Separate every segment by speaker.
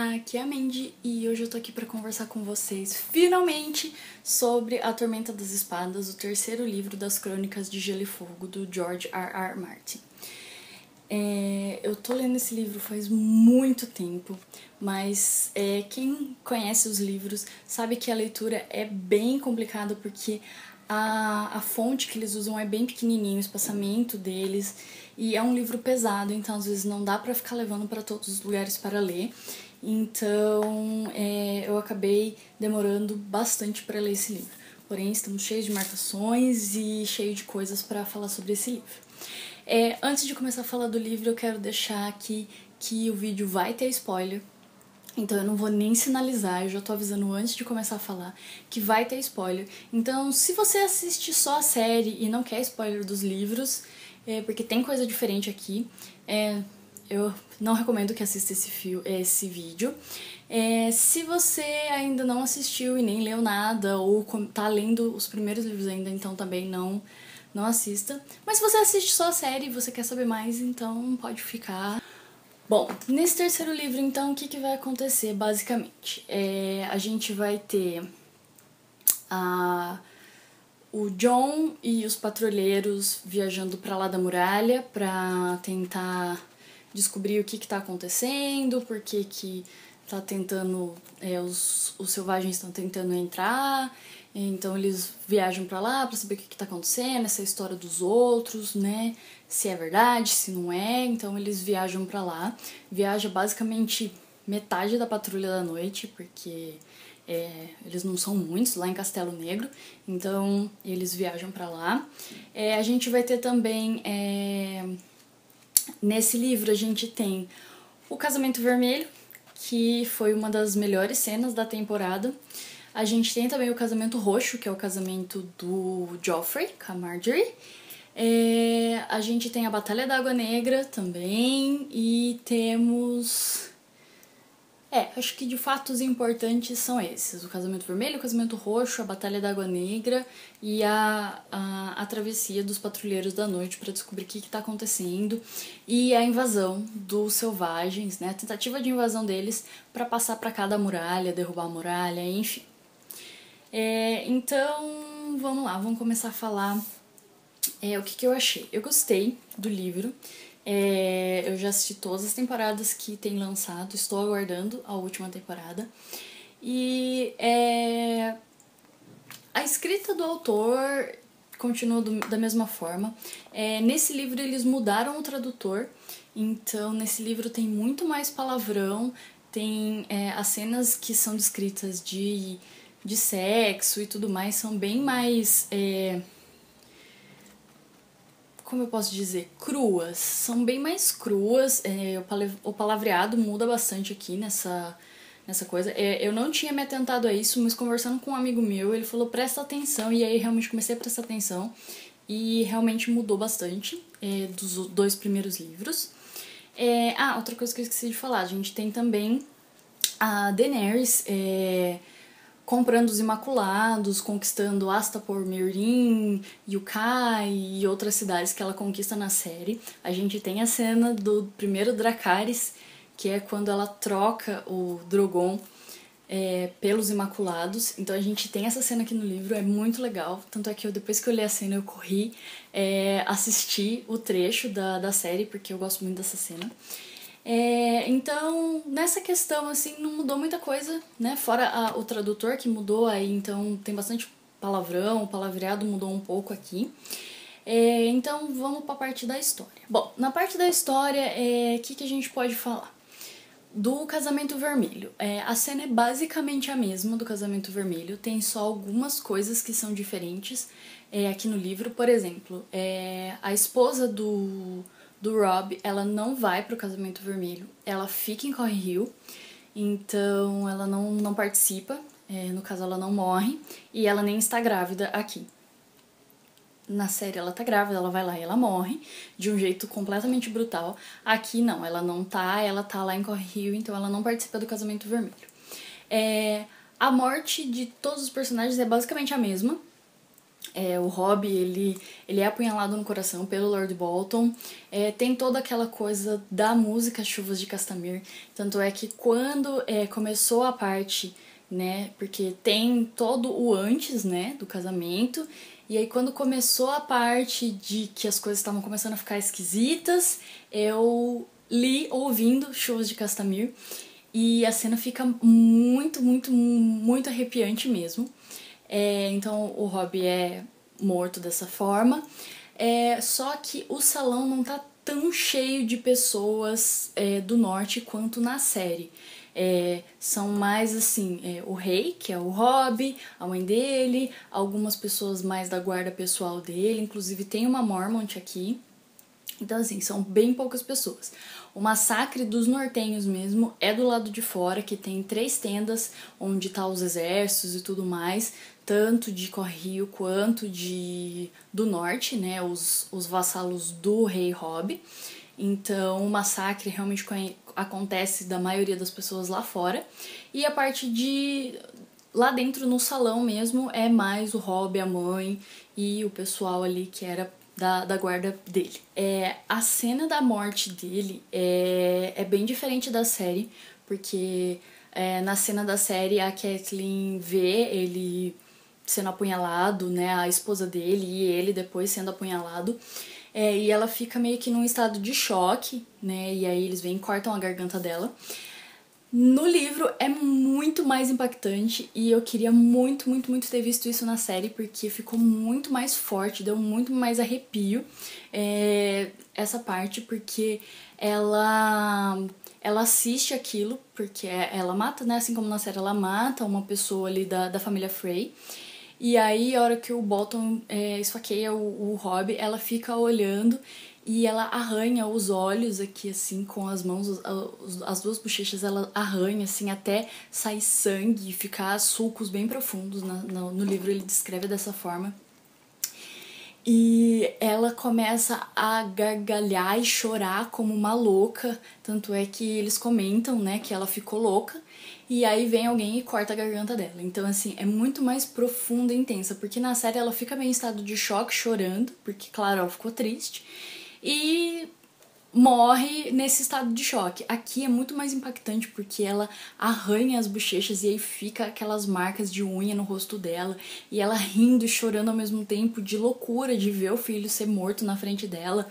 Speaker 1: Olá, aqui é a Mandy e hoje eu tô aqui pra conversar com vocês finalmente sobre A Tormenta das Espadas, o terceiro livro das Crônicas de Gelo e Fogo do George R.R. Martin. Eu tô lendo esse livro faz muito tempo, mas quem conhece os livros sabe que a leitura é bem complicada porque a fonte que eles usam é bem pequenininho, o espaçamento deles, e é um livro pesado, então às vezes não dá pra ficar levando pra todos os lugares para ler. Então eu acabei demorando bastante pra ler esse livro. Porém, estamos cheios de marcações e cheio de coisas pra falar sobre esse livro. Antes de começar a falar do livro, eu quero deixar aqui que o vídeo vai ter spoiler. Então eu não vou nem sinalizar, eu já tô avisando antes de começar a falar que vai ter spoiler. Então se você assiste só a série e não quer spoiler dos livros, porque tem coisa diferente aqui, eu não recomendo que assista esse vídeo. Se você ainda não assistiu e nem leu nada, ou tá lendo os primeiros livros ainda, então também não assista. Mas se você assiste só a série e você quer saber mais, então pode ficar. Bom, nesse terceiro livro, então, o que vai acontecer, basicamente? A gente vai ter o John e os patrulheiros viajando pra lá da muralha pra tentar descobrir o que tá acontecendo, por que tá tentando, os selvagens estão tentando entrar. Então eles viajam pra lá pra saber o que tá acontecendo, essa história dos outros, né? Se é verdade, se não é. Então eles viajam pra lá. Viaja basicamente metade da patrulha da noite, porque eles não são muitos lá em Castelo Negro. Então eles viajam pra lá. A gente vai ter também... nesse livro a gente tem o Casamento Vermelho, que foi uma das melhores cenas da temporada. A gente tem também o Casamento Roxo, que é o casamento do Joffrey com a Marjorie. A gente tem a Batalha da Água Negra também. E temos... acho que de fatos importantes são esses. O Casamento Vermelho, o Casamento Roxo, a Batalha da Água Negra e a travessia dos Patrulheiros da Noite para descobrir o que tá acontecendo. E a invasão dos selvagens, né? A tentativa de invasão deles para passar para cá da muralha, derrubar a muralha, enfim. Então, vamos lá, vamos começar a falar o que eu achei. Eu gostei do livro, eu já assisti todas as temporadas que tem lançado, estou aguardando a última temporada. E a escrita do autor continua da mesma forma. Nesse livro eles mudaram o tradutor, então nesse livro tem muito mais palavrão, tem as cenas que são descritas de sexo e tudo mais são bem mais, como eu posso dizer, cruas. São bem mais cruas, o palavreado muda bastante aqui nessa coisa. Eu não tinha me atentado a isso, mas conversando com um amigo meu, ele falou presta atenção, e aí realmente comecei a prestar atenção e realmente mudou bastante dos dois primeiros livros. Outra coisa que eu esqueci de falar, a gente tem também a Daenerys comprando os Imaculados, conquistando Astapor, Meereen, Yunkai e outras cidades que ela conquista na série. A gente tem a cena do primeiro Dracarys, que é quando ela troca o Drogon pelos Imaculados. Então a gente tem essa cena aqui no livro, é muito legal. Tanto é que depois que eu li a cena, eu corri assistir o trecho da série, porque eu gosto muito dessa cena. Então, nessa questão, assim, não mudou muita coisa, né? Fora o tradutor que mudou, aí então tem bastante palavrão, o palavreado mudou um pouco aqui. Então, vamos pra parte da história. Bom, na parte da história, o que a gente pode falar? Do Casamento Vermelho. A cena é basicamente a mesma do Casamento Vermelho, tem só algumas coisas que são diferentes aqui no livro. Por exemplo, a esposa do Robb, ela não vai pro Casamento Vermelho, ela fica em Corre Hill, então ela não participa, no caso ela não morre, e ela nem está grávida aqui. Na série ela tá grávida, ela vai lá e ela morre, de um jeito completamente brutal. Aqui não, ela não tá, ela tá lá em Corre Hill, então ela não participa do Casamento Vermelho. A morte de todos os personagens é basicamente a mesma. O Robb, ele é apunhalado no coração pelo Lord Bolton. Tem toda aquela coisa da música Chuvas de Castamere. Tanto é que quando começou a parte, né, porque tem todo o antes, né, do casamento, e aí quando começou a parte de que as coisas estavam começando a ficar esquisitas, eu li ouvindo Chuvas de Castamere, e a cena fica muito, muito, muito arrepiante mesmo. Então o Robb é morto dessa forma. Só que o salão não tá tão cheio de pessoas do norte quanto na série. São mais assim, o rei, que é o Robb, a mãe dele, algumas pessoas mais da guarda pessoal dele, inclusive tem uma Mormont aqui. Então, assim, são bem poucas pessoas. O massacre dos nortenhos mesmo é do lado de fora, que tem 3 tendas onde tá os exércitos e tudo mais, tanto de Correio quanto do norte, né, os vassalos do rei Robb. Então, o massacre realmente acontece da maioria das pessoas lá fora. E a parte de lá dentro no salão mesmo é mais o Robb, a mãe e o pessoal ali que era da guarda dele. A cena da morte dele é bem diferente da série, porque na cena da série a Catelyn vê ele sendo apunhalado, né, a esposa dele e ele depois sendo apunhalado, e ela fica meio que num estado de choque, né, e aí eles vêm e cortam a garganta dela. No livro é muito mais impactante e eu queria muito, muito, muito ter visto isso na série, porque ficou muito mais forte, deu muito mais arrepio essa parte, porque ela assiste aquilo, porque ela mata, né, assim como na série ela mata uma pessoa ali da família Frey. E aí, a hora que o Bolton esfaqueia o Robb, ela fica olhando e ela arranha os olhos aqui, assim, com as mãos, as 2 bochechas, ela arranha, assim, até sair sangue e ficar sulcos bem profundos. No livro ele descreve dessa forma. E ela começa a gargalhar e chorar como uma louca, tanto é que eles comentam, né, que ela ficou louca, e aí vem alguém e corta a garganta dela. Então, assim, é muito mais profunda e intensa, porque na série ela fica meio em estado de choque, chorando, porque, claro, ela ficou triste, e morre nesse estado de choque. Aqui é muito mais impactante porque ela arranha as bochechas e aí fica aquelas marcas de unha no rosto dela, e ela rindo e chorando ao mesmo tempo, de loucura de ver o filho ser morto na frente dela.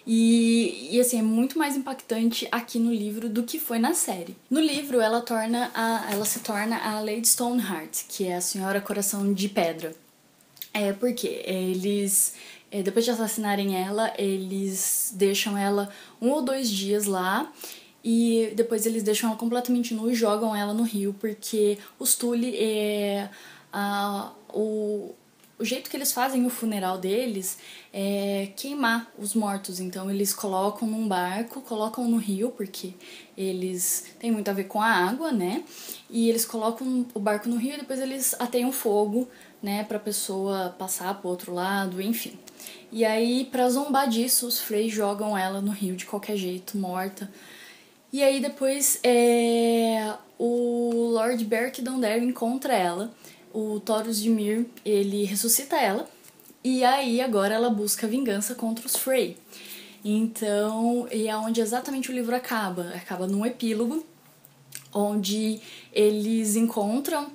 Speaker 1: E assim, é muito mais impactante aqui no livro do que foi na série. No livro, ela se torna a Lady Stoneheart, que é a Senhora Coração de Pedra. Porque eles, depois de assassinarem ela, eles deixam ela 1 ou 2 dias lá, e depois eles deixam ela completamente nua e jogam ela no rio, porque os Tully, o jeito que eles fazem o funeral deles é queimar os mortos. Então eles colocam num barco, colocam no rio, porque eles têm muito a ver com a água, né? E eles colocam o barco no rio e depois eles ateiam fogo, né, pra pessoa passar pro outro lado, enfim. E aí, pra zombar disso, os Frey jogam ela no rio de qualquer jeito, morta. E aí depois o Lord Beric Dondarrion encontra ela, o Thoros de Myr, ele ressuscita ela, e aí agora ela busca vingança contra os Frey. Então, e é onde exatamente o livro acaba num epílogo, onde eles encontram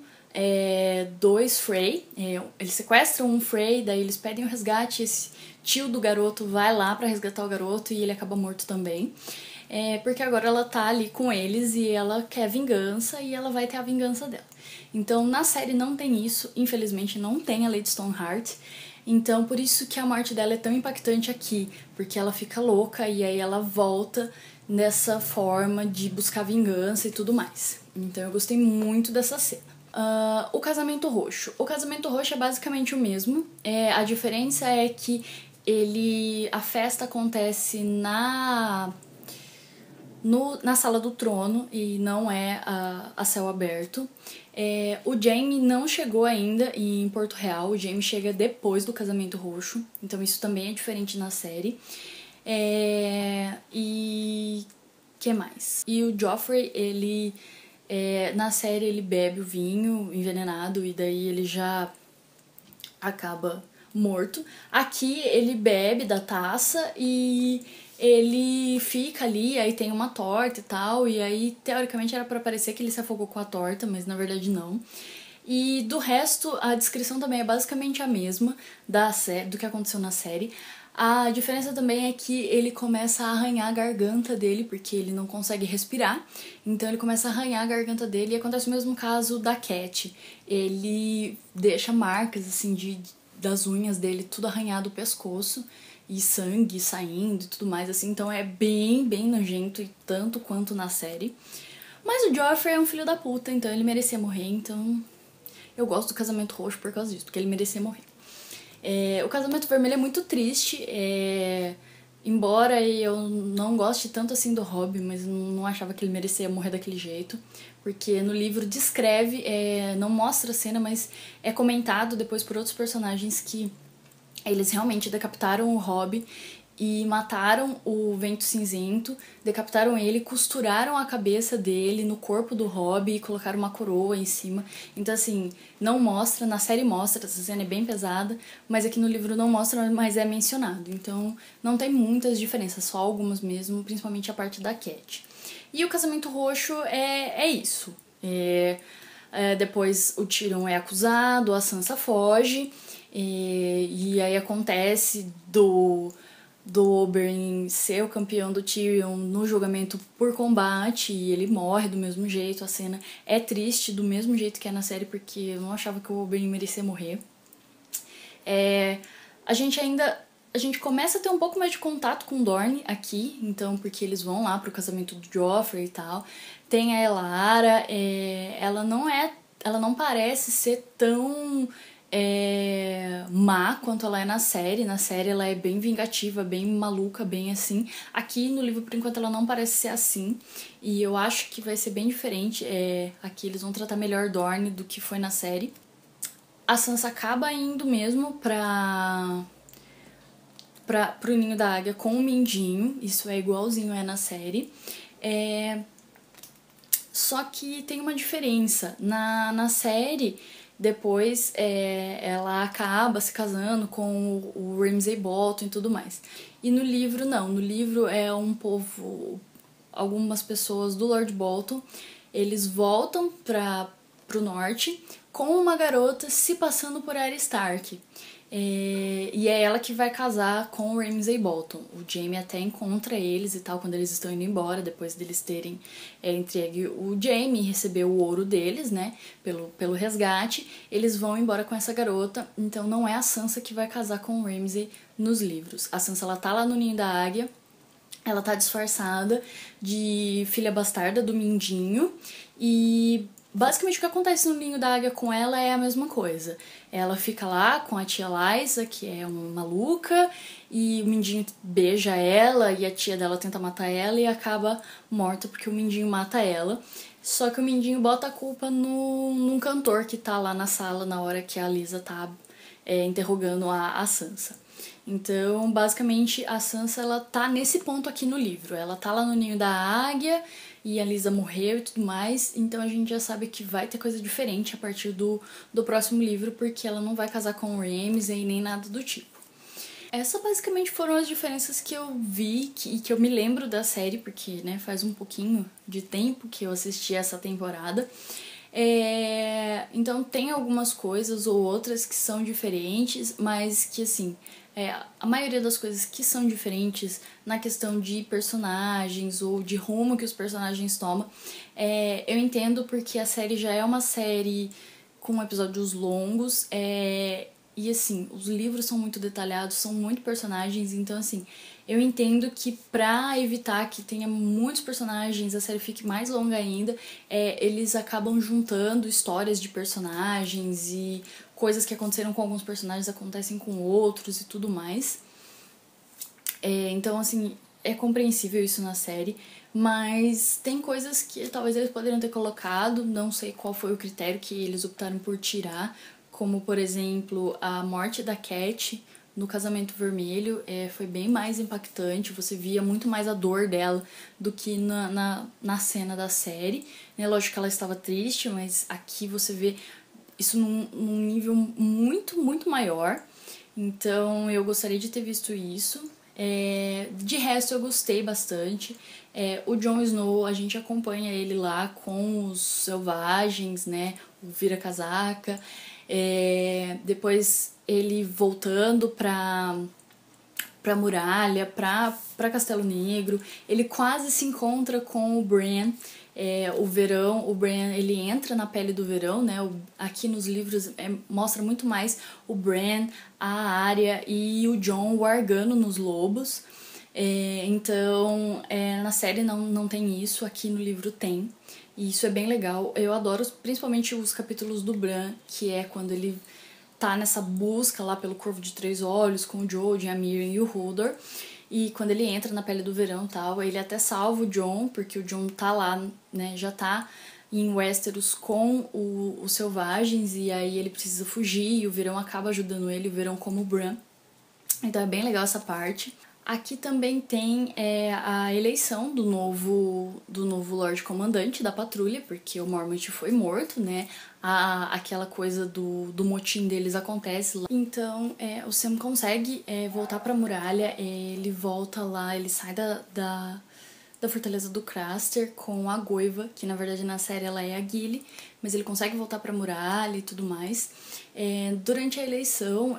Speaker 1: 2 Frey, eles sequestram um Frey, daí eles pedem o resgate, esse tio do garoto vai lá pra resgatar o garoto e ele acaba morto também. Porque agora ela tá ali com eles e ela quer vingança e ela vai ter a vingança dela. Então na série não tem isso, infelizmente não tem a Lady Stoneheart. Então por isso que a morte dela é tão impactante aqui, porque ela fica louca e aí ela volta nessa forma de buscar vingança e tudo mais. Então eu gostei muito dessa cena. O casamento roxo. O casamento roxo é basicamente o mesmo. A diferença é que a festa acontece na sala do trono e não é a céu aberto. O Jaime não chegou ainda em Porto Real, o Jaime chega depois do casamento roxo, então isso também é diferente na série. E que mais? E o Joffrey, ele na série ele bebe o vinho envenenado e daí ele já acaba morto. Aqui ele bebe da taça e ele fica ali, aí tem uma torta e tal, e aí teoricamente era pra parecer que ele se afogou com a torta, mas na verdade não. E do resto, a descrição também é basicamente a mesma do que aconteceu na série. A diferença também é que ele começa a arranhar a garganta dele, porque ele não consegue respirar. Então ele começa a arranhar a garganta dele e acontece o mesmo caso da Cat. Ele deixa marcas assim das unhas dele, tudo arranhado o pescoço e sangue saindo e tudo mais assim. Então é bem nojento, e tanto quanto na série. Mas o Joffrey é um filho da puta, então ele merecia morrer, então eu gosto do Casamento Roxo por causa disso, porque ele merecia morrer. O Casamento Vermelho é muito triste, embora eu não goste tanto assim do Robb, mas não achava que ele merecia morrer daquele jeito, porque no livro descreve, não mostra a cena, mas é comentado depois por outros personagens que eles realmente decapitaram o Robb e mataram o Vento Cinzento, decapitaram ele, costuraram a cabeça dele no corpo do Robb e colocaram uma coroa em cima. Então, assim, não mostra, na série mostra, essa cena é bem pesada, mas aqui no livro não mostra, mas é mencionado. Então, não tem muitas diferenças, só algumas mesmo, principalmente a parte da Cat. E o Casamento Roxo é isso. Depois o Tyrion é acusado, a Sansa foge, e aí acontece do Oberyn ser o campeão do Tyrion no julgamento por combate e ele morre do mesmo jeito. A cena é triste do mesmo jeito que é na série, porque eu não achava que o Oberyn merecia morrer. A gente começa a ter um pouco mais de contato com o Dorne aqui, então, porque eles vão lá pro casamento do Joffrey e tal. Tem a Elara, ela não parece ser tão má quanto ela é na série. Na série ela é bem vingativa, bem maluca, bem assim. Aqui no livro, por enquanto, ela não parece ser assim. E eu acho que vai ser bem diferente. Aqui eles vão tratar melhor Dorne do que foi na série. A Sansa acaba indo mesmo pro Ninho da Águia com o Mindinho. Isso é igualzinho na série. Só que tem uma diferença. Na série, depois ela acaba se casando com o Ramsay Bolton e tudo mais. E no livro, não. No livro é um povo, algumas pessoas do Lord Bolton, eles voltam pro norte com uma garota se passando por Arya Stark. E é ela que vai casar com o Ramsay Bolton. O Jaime até encontra eles e tal quando eles estão indo embora, depois deles terem entregue o Jaime e receber o ouro deles, né, pelo resgate. Eles vão embora com essa garota, então não é a Sansa que vai casar com o Ramsay nos livros. A Sansa, ela tá lá no Ninho da Águia, ela tá disfarçada de filha bastarda do Mindinho e basicamente o que acontece no Ninho da Águia com ela é a mesma coisa. Ela fica lá com a tia Lysa, que é uma maluca, e o Mindinho beija ela e a tia dela tenta matar ela e acaba morta porque o Mindinho mata ela. Só que o Mindinho bota a culpa num cantor que tá lá na sala na hora que a Lysa tá interrogando a Sansa. Então, basicamente, a Sansa, ela tá nesse ponto aqui no livro. Ela tá lá no Ninho da Águia e a Lysa morreu e tudo mais. Então, a gente já sabe que vai ter coisa diferente a partir do próximo livro, porque ela não vai casar com o Ramsay nem nada do tipo. Essas basicamente foram as diferenças que eu vi e que eu me lembro da série, porque né, faz um pouquinho de tempo que eu assisti essa temporada. Então tem algumas coisas ou outras que são diferentes, mas que assim, a maioria das coisas que são diferentes na questão de personagens ou de rumo que os personagens tomam, eu entendo porque a série já é uma série com episódios longos, e assim, os livros são muito detalhados, são muito personagens, então assim, eu entendo que pra evitar que tenha muitos personagens, a série fique mais longa ainda, eles acabam juntando histórias de personagens e coisas que aconteceram com alguns personagens acontecem com outros e tudo mais. Então, assim, é compreensível isso na série, mas tem coisas que talvez eles poderiam ter colocado, não sei qual foi o critério que eles optaram por tirar, como, por exemplo, a morte da Cat no Casamento Vermelho foi bem mais impactante, você via muito mais a dor dela do que na cena da série. Lógico que ela estava triste, mas aqui você vê isso num nível muito, muito maior. Então eu gostaria de ter visto isso. De resto eu gostei bastante. O Jon Snow, a gente acompanha ele lá com os selvagens, né? O vira-casaca. Depois ele voltando pra muralha, pra Castelo Negro. Ele quase se encontra com o Bran. O verão, o Bran, ele entra na pele do verão, né? Aqui nos livros mostra muito mais o Bran, a Arya e o Jon largando nos lobos. Então, na série não tem isso, aqui no livro tem. E isso é bem legal. Eu adoro principalmente os capítulos do Bran, que é quando ele tá nessa busca lá pelo Corvo de Três Olhos com o Jojen, a Miriam e o Hodor. E quando ele entra na pele do verão e tal, ele até salva o Jon, porque o Jon tá lá, né, já tá em Westeros com os selvagens, e aí ele precisa fugir, e o verão acaba ajudando ele, o verão como o Bran. Então é bem legal essa parte. Aqui também tem a eleição do novo Lorde Comandante da patrulha, porque o Mormont foi morto, né? Aquela coisa do motim deles acontece lá. Então o Sam consegue voltar pra muralha, ele volta lá, ele sai da Fortaleza do Craster com a Goiva, que na verdade na série ela é a Gilly, mas ele consegue voltar pra muralha e tudo mais. Durante a eleição,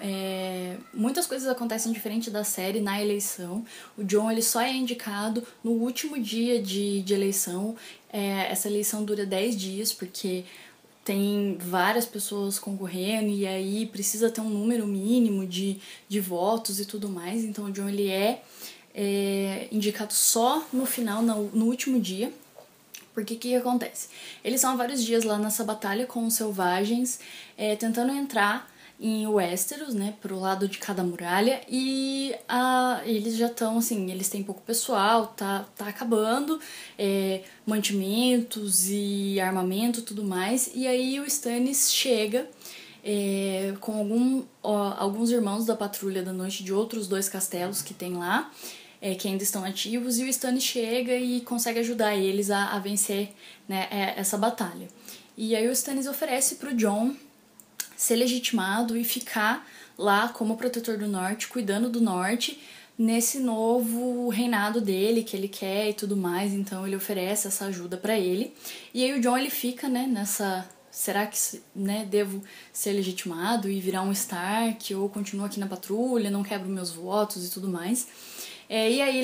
Speaker 1: muitas coisas acontecem diferente da série na eleição. O Jon ele só é indicado no último dia de eleição. Essa eleição dura 10 dias, porque tem várias pessoas concorrendo e aí precisa ter um número mínimo de votos e tudo mais. Então o Jon ele indicado só no final, no último dia. Porque o que acontece? Eles são há vários dias lá nessa batalha com os selvagens, tentando entrar em Westeros, né, pro lado de cada muralha, e eles já estão, assim, eles têm pouco pessoal, tá acabando, mantimentos e armamento, tudo mais, e aí o Stannis chega com alguns irmãos da Patrulha da Noite de outros 2 castelos que tem lá, que ainda estão ativos, e o Stannis chega e consegue ajudar eles a vencer, né, essa batalha. E aí o Stannis oferece pro Jon ser legitimado e ficar lá como protetor do norte, cuidando do norte, nesse novo reinado dele, que ele quer e tudo mais. Então ele oferece essa ajuda pra ele. E aí o Jon ele fica, né, nessa... Será que, né, devo ser legitimado e virar um Stark, ou continuo aqui na patrulha, não quebro meus votos e tudo mais. E aí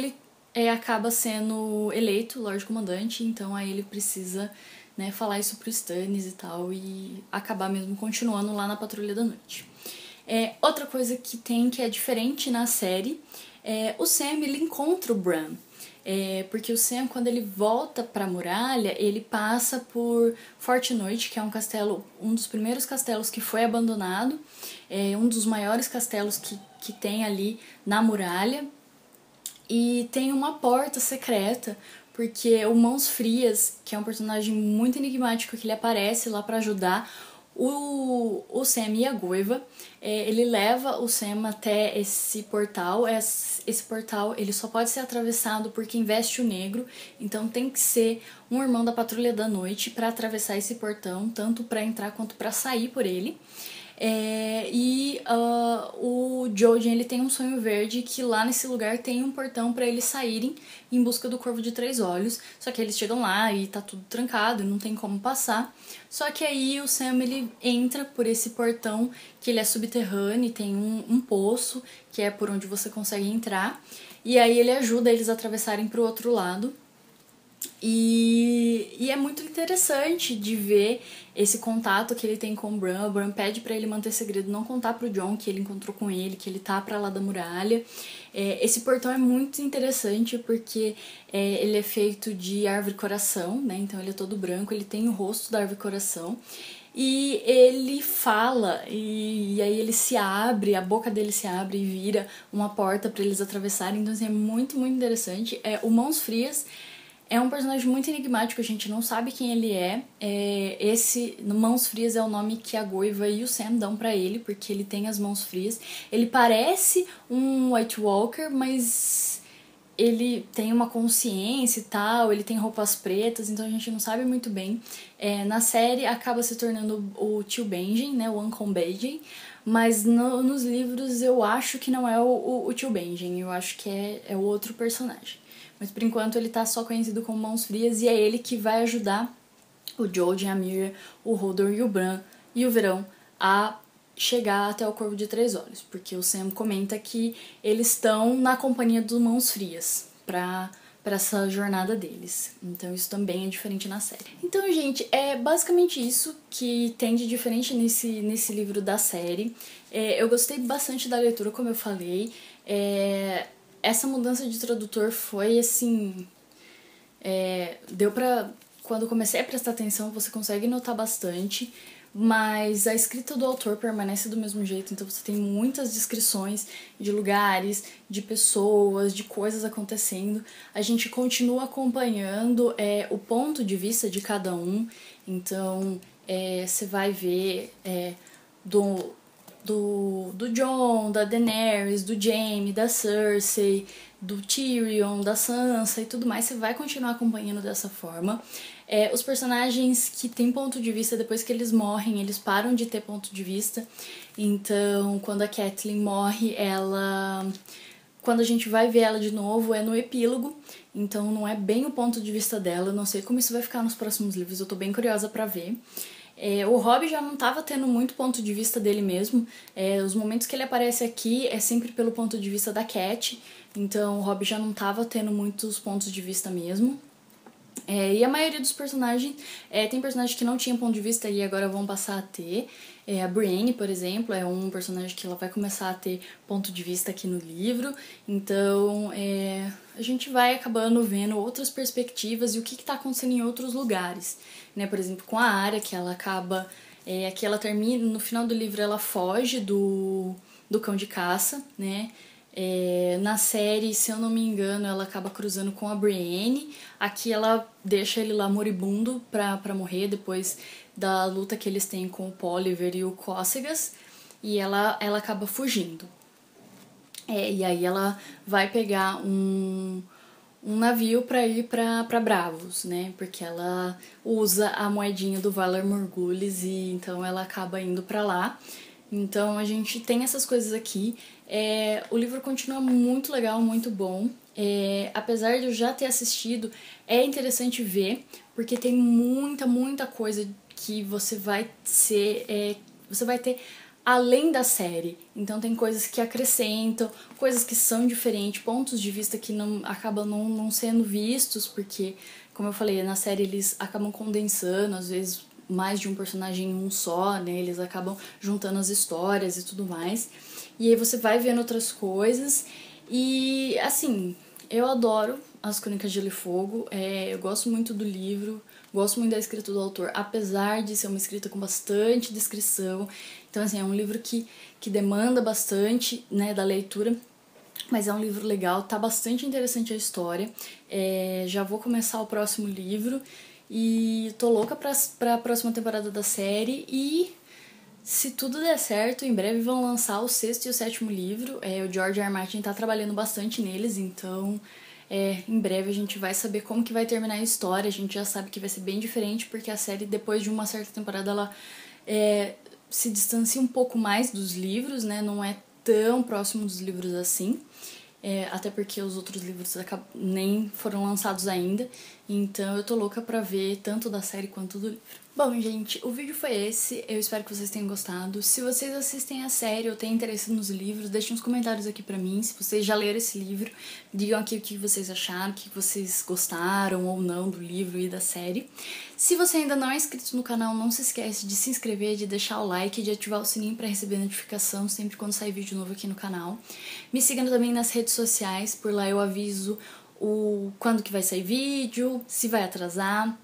Speaker 1: ele acaba sendo eleito Lorde Comandante, então aí ele precisa, né, falar isso pro Stannis e tal, e acabar mesmo continuando lá na Patrulha da Noite. Outra coisa que tem que é diferente na série, o Sam ele encontra o Bran. Porque o Sam, quando ele volta pra muralha, ele passa por Forte Noite, que é um castelo, um dos primeiros castelos que foi abandonado, um dos maiores castelos que tem ali na muralha. E tem uma porta secreta, porque o Mãos Frias, que é um personagem muito enigmático, que ele aparece lá pra ajudar o Sam e a Goiva, ele leva o Sam até esse portal. Esse portal ele só pode ser atravessado por quem veste o negro, então tem que ser um irmão da Patrulha da Noite para atravessar esse portão, tanto para entrar quanto para sair por ele. O Jojen ele tem um sonho verde que lá nesse lugar tem um portão para eles saírem em busca do Corvo de Três Olhos, só que eles chegam lá e tá tudo trancado e não tem como passar. Só que aí o Sam ele entra por esse portão que ele é subterrâneo e tem um poço que é por onde você consegue entrar, e aí ele ajuda eles a atravessarem pro outro lado. E é muito interessante de ver esse contato que ele tem com o Bran. O Bran pede pra ele manter segredo, não contar pro Jon que ele encontrou com ele, que ele tá pra lá da muralha. Esse portão é muito interessante porque ele é feito de árvore coração, né? Então ele é todo branco, ele tem o rosto da árvore coração. E ele fala, e aí ele se abre, a boca dele se abre e vira uma porta pra eles atravessarem. Então assim, é muito, muito interessante. O Mãos Frias é um personagem muito enigmático, a gente não sabe quem ele é. Esse Mãos Frias é o nome que a Goiva e o Sam dão pra ele, porque ele tem as mãos frias. Ele parece um White Walker, mas ele tem uma consciência e tal, ele tem roupas pretas, então a gente não sabe muito bem. Na série acaba se tornando o tio Benjen, né, o Uncle Benjen, mas nos livros eu acho que não é o tio Benjen, eu acho que é o outro personagem. Mas por enquanto ele tá só conhecido como Mãos Frias e é ele que vai ajudar o Jojen, a Miriam, o Hodor e o Bran e o Verão a chegar até o Corvo de Três Olhos, porque o Sam comenta que eles estão na companhia dos Mãos Frias pra essa jornada deles. Então isso também é diferente na série. Então, gente, é basicamente isso que tem de diferente nesse livro da série. Eu gostei bastante da leitura, como eu falei. Essa mudança de tradutor foi, assim... deu pra... Quando eu comecei a prestar atenção, você consegue notar bastante, mas a escrita do autor permanece do mesmo jeito, então você tem muitas descrições de lugares, de pessoas, de coisas acontecendo. A gente continua acompanhando o ponto de vista de cada um, então você vai ver do Jon, da Daenerys, do Jaime, da Cersei, do Tyrion, da Sansa e tudo mais, você vai continuar acompanhando dessa forma. Os personagens que têm ponto de vista, depois que eles morrem, eles param de ter ponto de vista. Então, quando a Catelyn morre, quando a gente vai ver ela de novo, é no epílogo. Então, não é bem o ponto de vista dela. Eu não sei como isso vai ficar nos próximos livros, eu tô bem curiosa pra ver. O Robb já não tava tendo muito ponto de vista dele mesmo. Os momentos que ele aparece aqui é sempre pelo ponto de vista da Cat. Então, o Robb já não tava tendo muitos pontos de vista mesmo. E a maioria dos personagens, tem personagens que não tinham ponto de vista e agora vão passar a ter. A Brienne, por exemplo, é um personagem que ela vai começar a ter ponto de vista aqui no livro. Então, a gente vai acabando vendo outras perspectivas e o que está acontecendo em outros lugares. Né? Por exemplo, com a Arya, que ela acaba... aqui ela termina, no final do livro ela foge do cão de caça, né? Na série, se eu não me engano, ela acaba cruzando com a Brienne. Aqui ela deixa ele lá moribundo pra morrer depois da luta que eles têm com o Polliver e o Cócegas. E ela acaba fugindo. E aí ela vai pegar um navio pra ir pra Bravos, né? Porque ela usa a moedinha do Valar Morghulis e então ela acaba indo pra lá. Então a gente tem essas coisas aqui. O livro continua muito legal, muito bom. Apesar de eu já ter assistido, é interessante ver, porque tem muita coisa que você vai ter além da série. Então tem coisas que acrescentam, coisas que são diferentes, pontos de vista que acabam não sendo vistos, porque, como eu falei, na série eles acabam condensando, às vezes mais de um personagem em um só, né? Eles acabam juntando as histórias e tudo mais. E aí você vai vendo outras coisas. E, assim, eu adoro as Crônicas de Gelo e Fogo. Eu gosto muito do livro, gosto muito da escrita do autor, apesar de ser uma escrita com bastante descrição. Então, assim, é um livro que demanda bastante, né, da leitura. Mas é um livro legal, tá bastante interessante a história. Já vou começar o próximo livro. E tô louca pra próxima temporada da série. E se tudo der certo, em breve vão lançar o 6º e o 7º livro. O George R. R. Martin tá trabalhando bastante neles, então em breve a gente vai saber como que vai terminar a história. A gente já sabe que vai ser bem diferente, porque a série, depois de uma certa temporada, ela se distancia um pouco mais dos livros, né? Não é tão próximo dos livros assim. Até porque os outros livros nem foram lançados ainda. Então eu tô louca pra ver tanto da série quanto do livro. Bom, gente, o vídeo foi esse. Eu espero que vocês tenham gostado. Se vocês assistem a série ou têm interesse nos livros, deixem uns comentários aqui pra mim. Se vocês já leram esse livro, digam aqui o que vocês acharam, o que vocês gostaram ou não do livro e da série. Se você ainda não é inscrito no canal, não se esquece de se inscrever, de deixar o like e de ativar o sininho pra receber notificação sempre quando sair vídeo novo aqui no canal. Me sigam também nas redes sociais, por lá eu aviso quando que vai sair vídeo, se vai atrasar.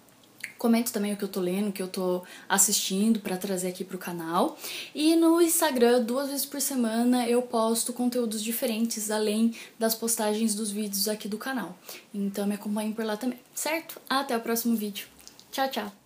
Speaker 1: Comento também o que eu tô lendo, o que eu tô assistindo pra trazer aqui pro canal. E no Instagram, 2 vezes por semana, eu posto conteúdos diferentes, além das postagens dos vídeos aqui do canal. Então me acompanhem por lá também, certo? Até o próximo vídeo. Tchau, tchau!